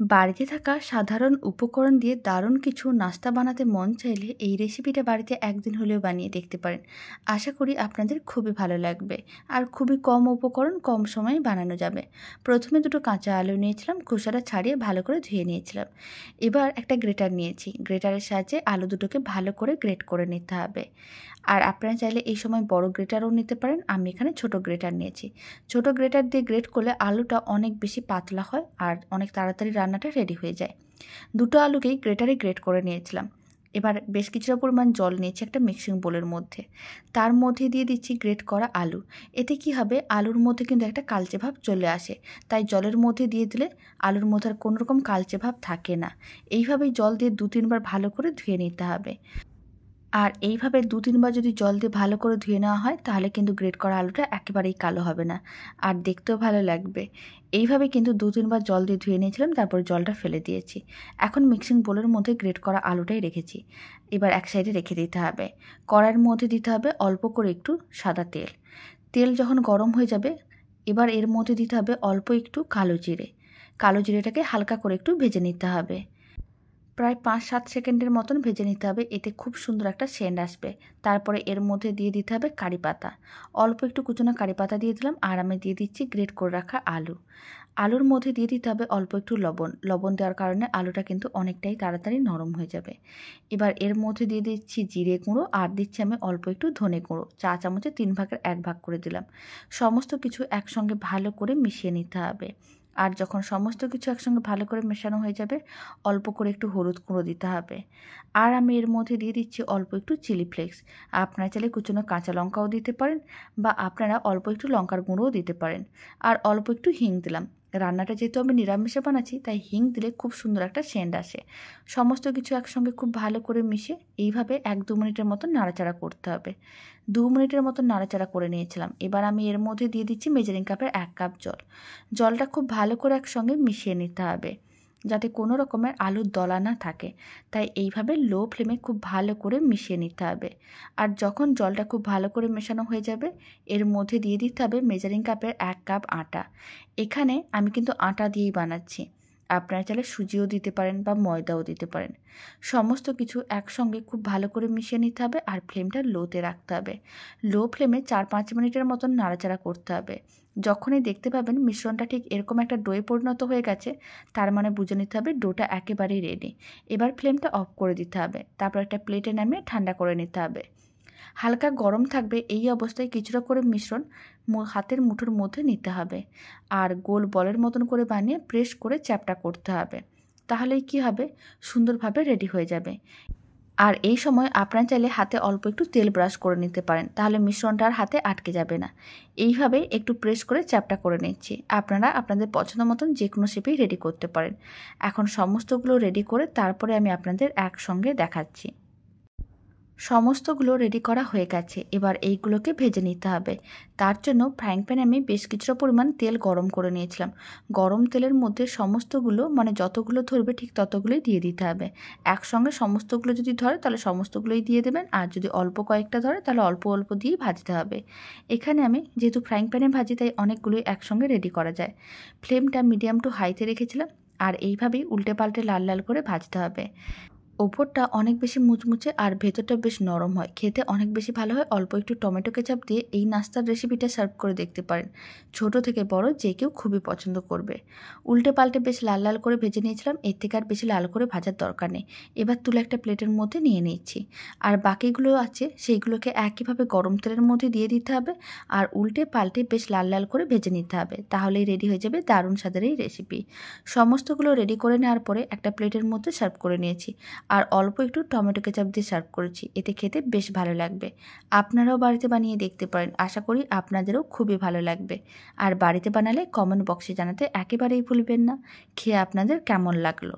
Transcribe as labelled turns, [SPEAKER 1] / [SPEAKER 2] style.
[SPEAKER 1] বাড়িতে থাকা সাধারণ উপকরণ দিয়ে দারুণ কিছু নাস্তা বানাতে মন চাইলে এই রেসিপিটা বাড়িতে একদিন হলেও বানিয়ে দেখতে পারেন। আশা করি আপনাদের খুবই ভালো লাগবে আর খুবই কম উপকরণ কম সময়ে বানানো যাবে। প্রথমে দুটো কাঁচা আলু নিয়েছিলাম, খোসাটা ছাড়িয়ে ভালো করে ধুয়ে নিয়েছিলাম। এবার একটা গ্রেটার নিয়েছি, গ্রেটারের সাহায্যে আলু দুটোকে ভালো করে গ্রেট করে নিতে হবে। আর আপনারা চাইলে এই সময় বড় গ্রেটারও নিতে পারেন, আমি এখানে ছোট গ্রেটার নিয়েছি। ছোট গ্রেটার দিয়ে গ্রেট করলে আলুটা অনেক বেশি পাতলা হয় আর অনেক তাড়াতাড়ি রান্নাটা রেডি হয়ে যায়। দুটো আলুকেই গ্রেটারে গ্রেট করে নিয়েছিলাম। এবার বেশ কিছুটা পরিমাণ জল নিয়েছি একটা মিক্সিং বোলের মধ্যে, তার মধ্যে দিয়ে দিচ্ছি গ্রেট করা আলু। এতে কি হবে, আলুর মধ্যে কিন্তু একটা কালচে ভাব চলে আসে, তাই জলের মধ্যে দিয়ে দিলে আলুর মধ্যে আর কোনো রকম কালচে ভাব থাকে না। এইভাবেই জল দিয়ে 2-3 বার ভালো করে ধুয়ে নিতে হবে। আর এইভাবে 2-3 বার যদি জল দিয়ে ভালো করে ধুয়ে নেওয়া হয় তাহলে কিন্তু গ্রেট করা আলুটা একেবারেই কালো হবে না আর দেখতেও ভালো লাগবে। এইভাবে কিন্তু 2-3 বার জল দিয়ে ধুয়ে নিয়েছিলাম, তারপরে জলটা ফেলে দিয়েছি। এখন মিক্সিং বোলের মধ্যে গ্রেট করা আলুটাই রেখেছি। এবার এক সাইডে রেখে দিতে হবে। কড়াইয়ের মধ্যে দিতে হবে অল্প করে একটু সাদা তেল। তেল যখন গরম হয়ে যাবে এবার এর মধ্যে দিতে হবে অল্প একটু কালো জিরে। কালো জিরেটাকে হালকা করে একটু ভেজে নিতে হবে। প্রায় 5-7 সেকেন্ডের মতন ভেজে নিতে হবে, এতে খুব সুন্দর একটা সেন্ট আসবে। তারপরে এর মধ্যে দিয়ে দিতে হবে কারি পাতা। অল্প একটু কুচনো কারি পাতা দিয়ে দিলাম আর আমি দিয়ে দিচ্ছি গ্রেট করে রাখা আলু। আলুর মধ্যে দিয়ে দিতে হবে অল্প একটু লবণ। লবণ দেওয়ার কারণে আলুটা কিন্তু অনেকটাই তাড়াতাড়ি নরম হয়ে যাবে। এবার এর মধ্যে দিয়ে দিচ্ছি জিরে গুঁড়ো আর দিচ্ছি আমি অল্প একটু ধনে গুঁড়ো, চা চামচে 3/1 করে দিলাম। সমস্ত কিছু একসঙ্গে ভালো করে মিশিয়ে নিতে হবে। আর যখন সমস্ত কিছু একসঙ্গে ভালো করে মেশানো হয়ে যাবে অল্প করে একটু হলুদ গুঁড়ো দিতে হবে। আর আমি এর মধ্যে দিয়ে দিচ্ছি অল্প একটু চিলি ফ্লেক্স। আপনারা চাইলে কুচনো কাঁচা লঙ্কাও দিতে পারেন বা আপনারা অল্প একটু লঙ্কার গুঁড়োও দিতে পারেন। আর অল্প একটু হিং দিলাম। রান্নাটা যেহেতু আমি নিরামিষে বানাচ্ছি তাই হিং দিলে খুব সুন্দর একটা সেন্ট আসে। সমস্ত কিছু একসঙ্গে খুব ভালো করে মিশিয়ে এইভাবে 1-2 মিনিটের মতন নাড়াচাড়া করতে হবে। 2 মিনিটের মতন নাড়াচাড়া করে নিয়েছিলাম। এবার আমি এর মধ্যে দিয়ে দিচ্ছি মেজারিং কাপের 1 কাপ জল। জলটা খুব ভালো করে একসঙ্গে মিশিয়ে নিতে হবে যাতে কোনো রকমের আলুর দলা না থাকে, তাই এইভাবে লো ফ্লেমে খুব ভালো করে মিশিয়ে নিতে হবে। আর যখন জলটা খুব ভালো করে মেশানো হয়ে যাবে এর মধ্যে দিয়ে দিতে হবে মেজারিং কাপের 1 কাপ আটা। এখানে আমি কিন্তু আটা দিয়েই বানাচ্ছি, আপনারা চাইলে সুজিও দিতে পারেন বা ময়দাও দিতে পারেন। সমস্ত কিছু একসঙ্গে খুব ভালো করে মিশিয়ে নিতে হবে আর ফ্লেমটা লোতে রাখতে হবে। লো ফ্লেমে 4-5 মিনিটের মতন নাড়াচাড়া করতে হবে। যখনই দেখতে পাবেন মিশ্রণটা ঠিক এরকম একটা ডোয়ে পরিণত হয়ে গেছে তার মানে বুঝে নিতে হবে ডোটা একেবারেই রেডি। এবার ফ্লেমটা অফ করে দিতে হবে, তারপর একটা প্লেটে নামিয়ে ঠান্ডা করে নিতে হবে। হালকা গরম থাকবে এই অবস্থায় কিছুটা করে মিশ্রণ হাতের মুঠোর মধ্যে নিতে হবে আর গোল বলের মতন করে বানিয়ে প্রেস করে চ্যাপটা করতে হবে। তাহলেই কি হবে, সুন্দরভাবে রেডি হয়ে যাবে। আর এই সময় আপনারা চাইলে হাতে অল্প একটু তেল ব্রাশ করে নিতে পারেন, তাহলে মিশ্রণটা আর হাতে আটকে যাবে না। এইভাবে একটু প্রেস করে চ্যাপটা করে নিচ্ছি। আপনারা আপনাদের পছন্দ মতন যে কোনো শেপেই রেডি করতে পারেন। এখন সমস্তগুলো রেডি করে তারপরে আমি আপনাদের একসঙ্গে দেখাচ্ছি। সমস্তগুলো রেডি করা হয়ে গেছে, এবার এইগুলোকে ভেজে নিতে হবে। তার জন্য ফ্রাইং প্যানে আমি বেশ কিছুটা পরিমাণ তেল গরম করে নিয়েছিলাম। গরম তেলের মধ্যে সমস্তগুলো মানে যতগুলো ধরবে ঠিক ততগুলোই দিয়ে দিতে হবে। একসঙ্গে সমস্তগুলো যদি ধরে তাহলে সমস্তগুলোই দিয়ে দেবেন, আর যদি অল্প কয়েকটা ধরে তাহলে অল্প অল্প দিয়ে ভাজতে হবে। এখানে আমি যেহেতু ফ্রাইং প্যানে ভাজি তাই অনেকগুলোই একসঙ্গে রেডি করা যায়। ফ্লেমটা মিডিয়াম টু হাইতে রেখেছিলাম আর এইভাবেই উল্টে পাল্টে লাল লাল করে ভাজতে হবে। ওপরটা অনেক বেশি মুচমুচে আর ভেতরটা বেশ নরম হয়, খেতে অনেক বেশি ভালো হয়। অল্প একটু টমেটো কেচাপ দিয়ে এই নাস্তার রেসিপিটা সার্ভ করে দেখতে পারেন, ছোট থেকে বড় যে কেউ খুবই পছন্দ করবে। উল্টে পাল্টে বেশ লাল লাল করে ভেজে নিয়েছিলাম, এর থেকে আর বেশি লাল করে ভাজার দরকার নেই। এবার তুলে একটা প্লেটের মধ্যে নিয়ে নিচ্ছি। আর বাকিগুলো আছে সেইগুলোকে একইভাবে গরম তেলের মধ্যে দিয়ে দিতে হবে আর উল্টে পাল্টে বেশ লাল লাল করে ভেজে নিতে হবে, তাহলেই রেডি হয়ে যাবে দারুণ স্বাদের এই রেসিপি। সমস্তগুলো রেডি করে নেওয়ার পরে একটা প্লেটের মধ্যে সার্ভ করে নিয়েছি আর অল্প একটু টমেটো কেচাপ দিয়ে সার্ভ করেছি, এতে খেতে বেশ ভালো লাগবে। আপনারাও বাড়িতে বানিয়ে দেখতে পারেন, আশা করি আপনাদেরও খুবই ভালো লাগবে। আর বাড়িতে বানালে কমেন্ট বক্সে জানাতে একেবারেই ভুলবেন না খেয়ে আপনাদের কেমন লাগলো।